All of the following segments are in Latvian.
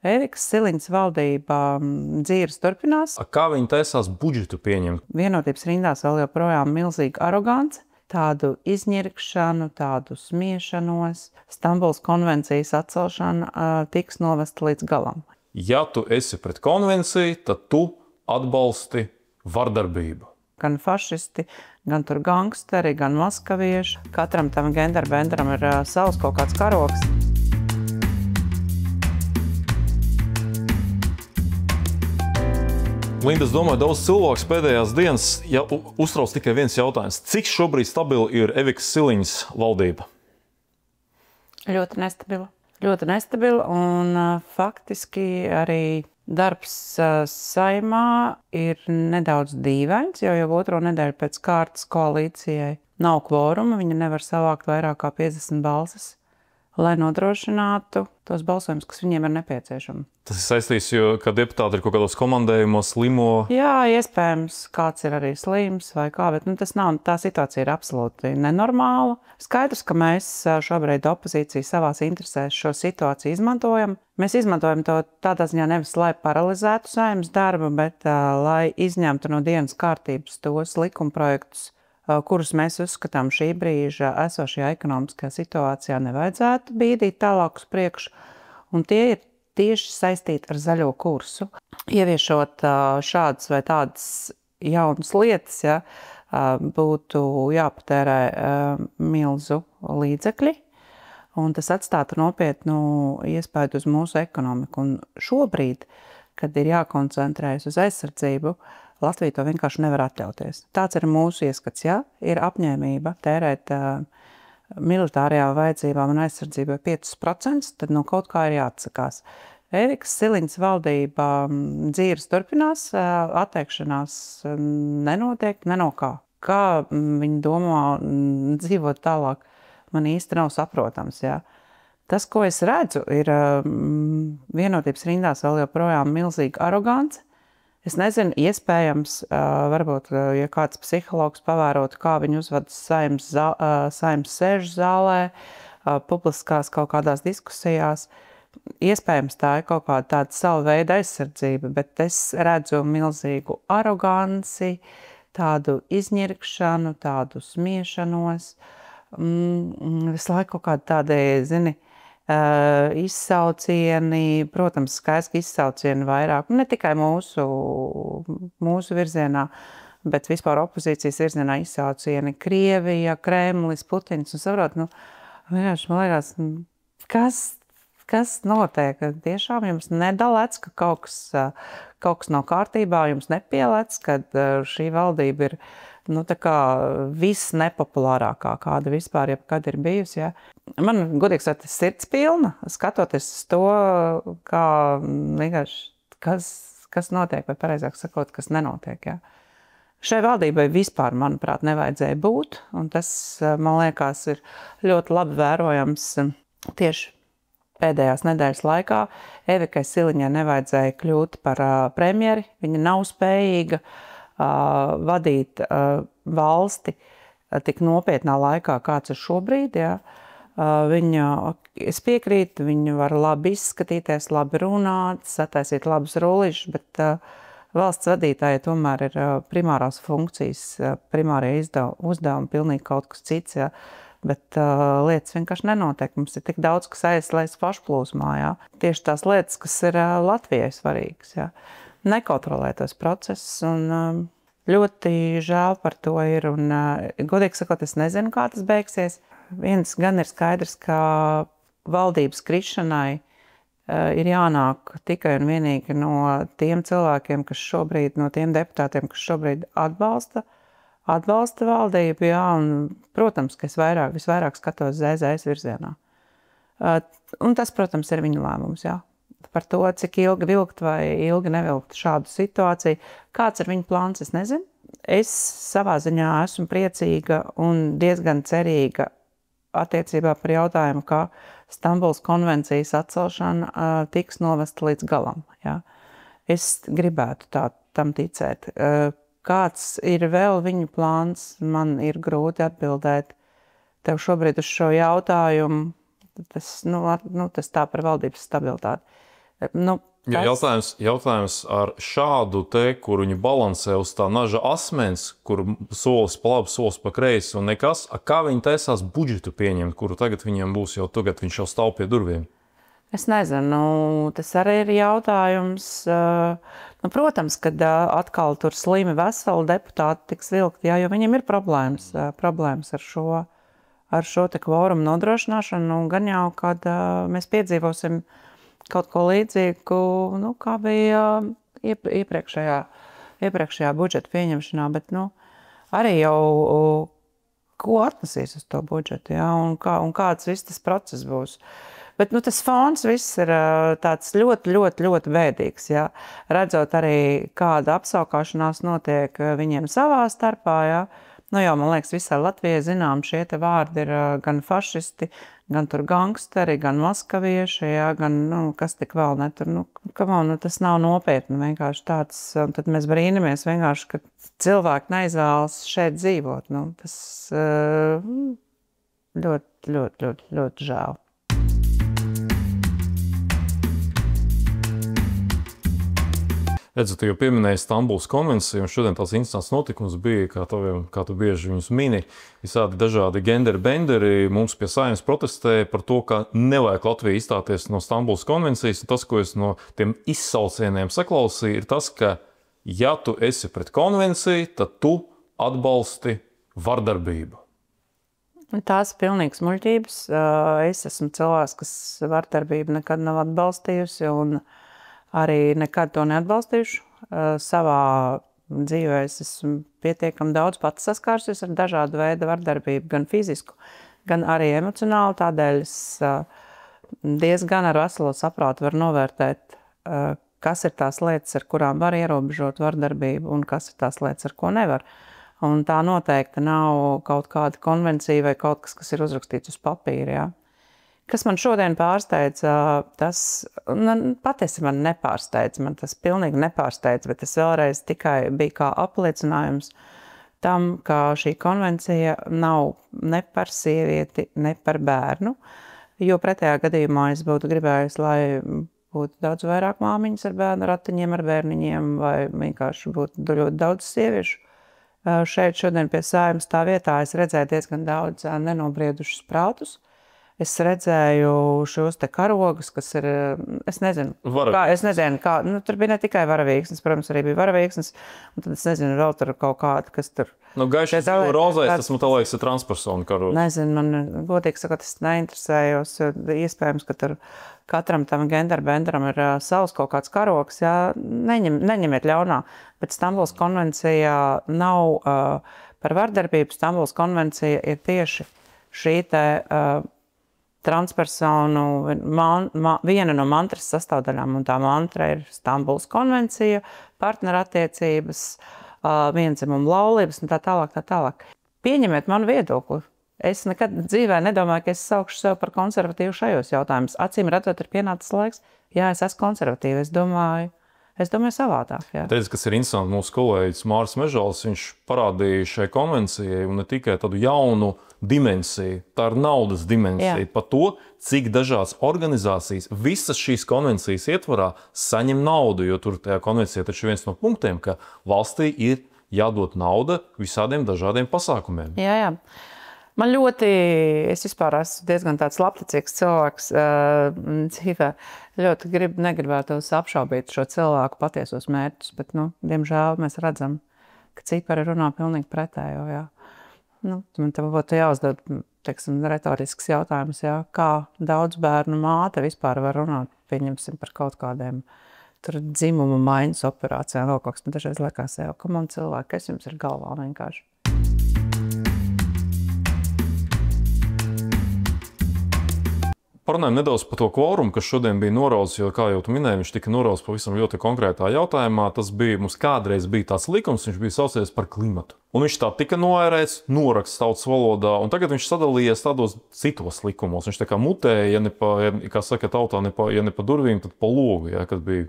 Ērikas Siliņas valdība dzīves turpinās. Kā viņi taisās budžetu pieņemt? Vienotības rindās vēl joprojām milzīga arogance, tādu izņirkšanu, tādu smiešanos. Stambulas konvencijas atcelšana tiks novesta līdz galam. Ja tu esi pret konvenciju, tad tu atbalsti vardarbību. Gan fašisti, gan tur gangsteri, gan maskavieši. Katram tam genderbendram ir savs kaut kāds karoks. Linda, es domāju, daudz cilvēks pēdējās dienas uztrauc tikai viens jautājums. Cik šobrīd stabila ir Ērikas Siliņas valdība? Ļoti nestabila. Ļoti nestabila, un faktiski arī darbs Saeimā ir nedaudz dīvains, jo jau otro nedēļu pēc kārtas koalīcijai nav kvoruma, viņa nevar savākt vairāk kā 50 balsis, lai nodrošinātu tos balsojumus, kas viņiem ir nepieciešami. Tas ir saistīts, jo, ka deputāti ir kaut kādos komandējumos, slimo. Jā, iespējams, kāds ir arī slims vai kā, bet tas nav, tā situācija ir absolūti nenormāla. Skaidrs, ka mēs šobrīd opozīcija savās interesēs šo situāciju izmantojam. Mēs izmantojam to tādā ziņā nevis, lai paralizētu Saeimas darbu, bet lai izņemtu no dienas kārtības tos likumprojektus, kurus mēs uzskatām šī brīža esošajā ekonomiskajā situācijā nevajadzētu bīdīt tālāk uz priekšu. Un tie ir tieši saistīti ar zaļo kursu. Ieviešot šādas vai tādas jaunas lietas, būtu jāpatērē milzu līdzekļi, un tas atstātu nopietnu iespaidu uz mūsu ekonomiku. Un šobrīd, kad ir jākoncentrējas uz aizsardzību, Latvija to vienkārši nevar atļauties. Tāds ir mūsu ieskats, ir apņēmība tērēt militārajā vajadzībām un aizsardzībai 5%, tad no kaut kā ir jāatsakās. Ērikas Siliņas valdība dzīves turpinās, atteikšanās nenotiek, ne no kā. Kā viņi domā dzīvot tālāk, man īsti nav saprotams. Tas, ko es redzu, ir vienotības rindās vēl joprojām milzīga arogance. Es nezinu, iespējams, varbūt, ja kāds psihologs pavērotu, kā viņi uzvedas Saeimas sēžu zālē, publiskās kaut kādās diskusijās. Iespējams, tā ir kaut kāda tāda sava veida aizsardzība, bet es redzu milzīgu aroganci, tādu izņirkšanu, tādu smiešanos. Visu laiku kaut kādi tādi, izsaucieni, protams, skaisti izsaucieni vairāk, ne tikai mūsu virzienā, bet vispār opozīcijas virzienā izsaucieni Krievija, Kremlis, Putins, un saprot, vienkārši man liekas, kas notiek? Tiešām jums nedalēts, ka kaut kas nav kārtībā, jums nepielēts, kad šī valdība ir viss nepopulārākā, kāda vispār jebkad ir bijusi. Man, godīgi sakot, sirds pilna, skatoties uz to, kā vienkārši, kas notiek, vai pareizāk sakot, kas nenotiek. Šai valdībai vispār, manuprāt, nevajadzēja būt, un tas, man liekas, ir ļoti labi vērojams tieši pēdējās nedēļas laikā. Ērikai Siliņai nevajadzēja kļūt par premjeri, viņa nav spējīga vadīt valsti tik nopietnā laikā, kāds ir šobrīd. Es piekrītu, viņa var labi izskatīties, labi runāt, sataisīt labus rullīšus, bet valsts vadītājai tomēr ir primārās funkcijas, primārie uzdevumi, pilnīgi kaut kas cits. Bet lietas vienkārši nenotiek. Mums ir tik daudz, kas aizslēdz pašplūsmā. Tieši tās lietas, kas ir Latvijai svarīgas. Nekontrolē tos procesus, un ļoti žēl par to ir. Un, godīgi sakot, es nezinu, kā tas beigsies. Viens gan ir skaidrs, ka valdības krišanai ir jānāk tikai un vienīgi no tiem cilvēkiem, no tiem deputātiem, kas šobrīd atbalsta valdību, un, protams, ka es visvairāk skatos ZZS virzienā. Un tas, protams, ir viņa lēmums, Par to, cik ilgi vilkt vai ilgi nevilkt šādu situāciju. Kāds ir viņa plāns, es nezinu. Es savā ziņā esmu priecīga un diezgan cerīga attiecībā par jautājumu, kā Stambulas konvencijas atcelšana tiks novesta līdz galam. Es gribētu tam ticēt. Kāds ir vēl viņa plāns, man ir grūti atbildēt tev šobrīd uz šo jautājumu. Tas tā par valdības stabilitāti. Nu, Ja, jautājums ar šādu te, kur viņi balansē uz tā naža asmens, kur solis pa labi, solis pa kreisi un nekas, kā viņi taisās budžetu pieņemt, kuru tagad viņiem būs, jo tagad viņš jau stāv pie durvīm? Es nezinu, tas arī ir jautājums. Protams, kad atkal tur slimi veseli deputāti tiks vilkti, jo viņiem ir problēmas ar šo te kvorumu nodrošināšanu, gan jau, kad mēs piedzīvosim kaut ko līdzīgu, kā bija iepriekšējā budžeta pieņemšanā, bet arī jau ko atnesīs uz to budžetu, un kāds viss tas process būs. Bet tas fons viss ir tāds ļoti, ļoti, ļoti bēdīgs, redzot arī, kāda apsaukāšanās notiek viņiem savā starpā, jau, man liekas, visā Latvijā zinām, šie te vārdi ir gan fašisti, gan tur gangsteri, gan maskavieši, gan, kas tik vēl ne tur, tas nav nopietni vienkārši tāds, un tad mēs brīnamies vienkārši, ka cilvēki neizvēlas šeit dzīvot, tas ļoti, ļoti, ļoti, ļoti žēl. Redzat, jau pieminēja Stambulas konvenciju, un šodien tāds instants notikums bija, kā tu bieži viņus mini, visādi dažādi genderi-benderi mums pie Saeimas protestēja par to, ka nevajag Latviju izstāties no Stambulas konvencijas, un tas, ko es no tiem izsaucieniem saklausīju, ir tas, ka, ja tu esi pret konvenciju, tad tu atbalsti vardarbību. Tās ir pilnīgas muļķības. Es esmu cilvēks, kas vardarbību nekad nav atbalstījusi, un arī nekad to neatbalstīšu. Savā dzīvē es esmu pietiekami daudz pati saskārusies ar dažādu veidu vardarbību, gan fizisku, gan arī emocionāli. Tādēļ es diezgan ar veselo saprātu varu novērtēt, kas ir tās lietas, ar kurām var ierobežot vardarbību, un kas ir tās lietas, ar ko nevar. Un tā noteikti nav kaut kāda konvencija vai kaut kas, kas ir uzrakstīts uz papīra. Kas man šodien pārsteidza, tas patiesi man nepārsteidz, man tas pilnīgi nepārsteidz, bet tas vēlreiz tikai bija kā apliecinājums tam, ka šī konvencija nav ne par sievieti, ne par bērnu, jo pretējā gadījumā es būtu gribējusi, lai būtu daudz vairāk māmiņas ar bērnu ratiņiem, ar bērniņiem, vai vienkārši būtu ļoti daudz sieviešu. Šeit šodien pie Saeimas tā vietā es redzēju diezgan daudz nenobriedušus prātus. Es redzēju šos te karogus, kas ir, es nezinu, kā, tur bija ne tikai varavīksnes, protams, arī bija varavīksnes, un tad es nezinu, vēl tur kaut kāda, kas tur... Gaišs rozais, tas man tā liekas ir transpersonu karogs. Nezinu, man godīgi sakot, es neinteresējos, jo iespējams, ka tur katram tam genderbenderam ir savs kaut kāds karogs, neņemiet ļaunā, bet Stambulas konvencija nav par vardarbību, Stambulas konvencija ir tieši šī te transpersonu viena no mantras sastāvdaļām, un tā mantra ir Stambulas konvencija, partnerattiecības, viendzimuma laulības un tā tālāk. Pieņemiet manu viedokli. Es nekad dzīvē nedomāju, ka es saukšu sev par konservatīvu šajos jautājumus. Acīm redzot, ir pienācis laiks. Jā, es esmu konservatīva. Es domāju savādāk. Teicu, kas ir interesanti, mūsu kolēģis Māris Mežals, viņš parādīja šai konvencijai un ne tikai tādu jaunu dimensiju, tā ir naudas dimensija, par to, cik dažādas organizācijas visas šīs konvencijas ietvarā saņem naudu, jo tur tajā konvencijā taču viens no punktiem, ka valstī ir jādod nauda visādiem dažādiem pasākumiem. Jā. Man es vispār esmu diezgan tāds labticīgs cilvēks dzīvē. Ļoti negribētos apšaubīt šo cilvēku patiesos mērķus, bet, diemžēl mēs redzam, ka cipari runā pilnīgi pretējo, Man te būtu jāuzdod, retorisks jautājums, kā daudz bērnu māte vispār var runāt, pieņemsim par kaut kādiem tur dzimumu maiņas operācijām, vēl kaut kas, man dažreiz liekas, ka man cilvēki, kas jums ir galvā vienkārši. Parunājam nedaudz par to kvorumu, kas šodien bija noraudzis, jo, kā jau tu minēji, viņš tika noraudzis pavisam ļoti konkrētā jautājumā. Tas bija, mums kādreiz bija tāds likums, viņš bija saucies par klimatu. Un viņš tā tika noērēts, noraksts tautas valodā, un tagad viņš sadalījies tādos citos likumos. Viņš tā kā mutēja, kā saka tautā, ja ne pa durvīm, tad pa logu, kad bija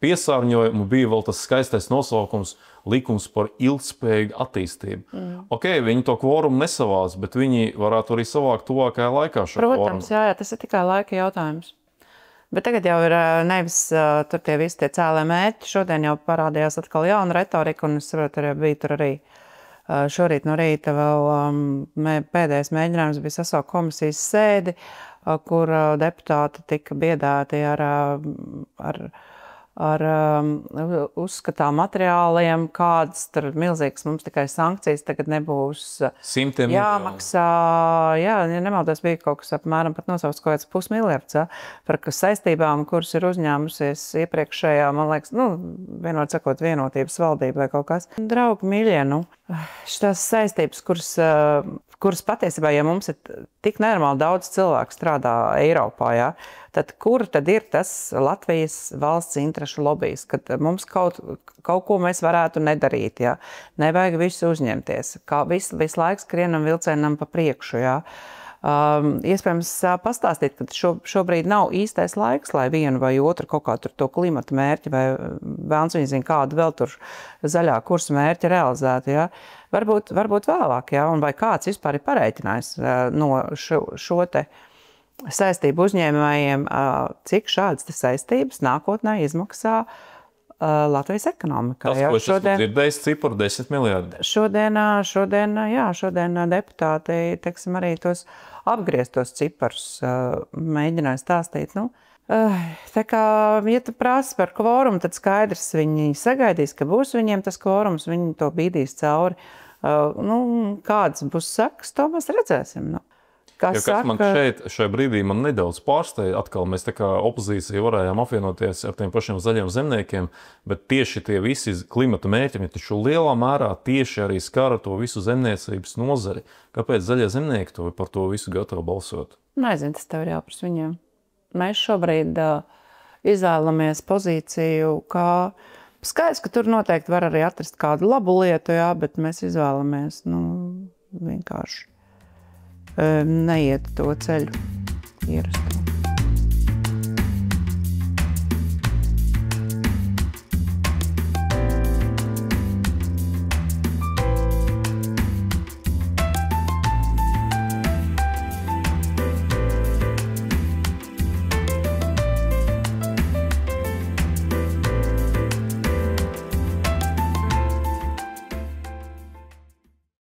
piesārņojumu, bija vēl tas skaistais nosaukums likums par ilgspējīgu attīstību. Ok, viņi to kvorumu nesavāc, bet viņi varētu arī savākt tuvākajā laikā šo kvorumu. Protams, jā, tas ir tikai laika jautājums. Bet tagad jau ir nevis tur tie visi tie cēlē mērķi. Šodien jau parādījās atkal jauna retorika, un es saprotu, arī bija tur arī šorīt no rīta vēl pēdējais mēģinājums bija sasaukt komisijas sēdi, kur deputāti tika biedēti ar uzskatām materiāliem, kādas tur milzīgas mums tikai sankcijas tagad nebūs jāmaksā. Jā, ja nemaldos, bija kaut kas apmēram pat nosaukts kaut kāds 500 miljards, par saistībām, kuras ir uzņēmusies iepriekšējā, man liekas, vienot sakot, vienotības valdība vai kaut kas. Draugi mīļie, šitās saistības, kuras patiesībā, ja mums ir tik nenormāli daudz cilvēku strādā Eiropā, tad kur tad ir tas Latvijas valsts interešu lobijs, kad mums kaut ko mēs varētu nedarīt, nevajag visu uzņemties, kā visu laiku skrienam vilcienam pa priekšu, Iespējams pastāstīt, ka šobrīd nav īstais laiks, lai vienu vai otru kaut kā tur to klimata mērķi vai vēlns viņi zina kādu vēl tur zaļā kursa mērķi realizētu, Varbūt vēlāk, un vai kāds vispār ir pareiķinājis no šo te saistību uzņēmējiem, cik šādas te saistības nākotnē izmaksā Latvijas ekonomikā. Tas, ko es esmu dzirdējis, cipru 10 miljardi. Šodien deputāti, teiksim, arī tos apgrieztos ciparus mēģināja stāstīt. Tā kā, ja tu prasi par kvorumu, tad skaidrs, viņi sagaidīs, ka būs viņiem tas kvorums, viņi to bīdīs cauri. Kādas būs sekas, to mēs redzēsim. Kas man šajā brīdī man nedaudz pārsteidza, atkal mēs tā kā opozīcija varējām apvienoties ar tiem pašiem zaļiem zemniekiem, bet tieši tie visi klimata mērķi, taču lielā mērā tieši arī skara to visu zemniecības nozari. Kāpēc zaļie zemnieki par to visu gatavi balsot? Nezinu, tas tev ir jāpras viņiem. Mēs šobrīd izvēlamies pozīciju, kā skaidrs, ka tur noteikti var arī atrast kādu labu lietu, bet mēs izvēlamies vienkārši neiet to ceļu ierastu.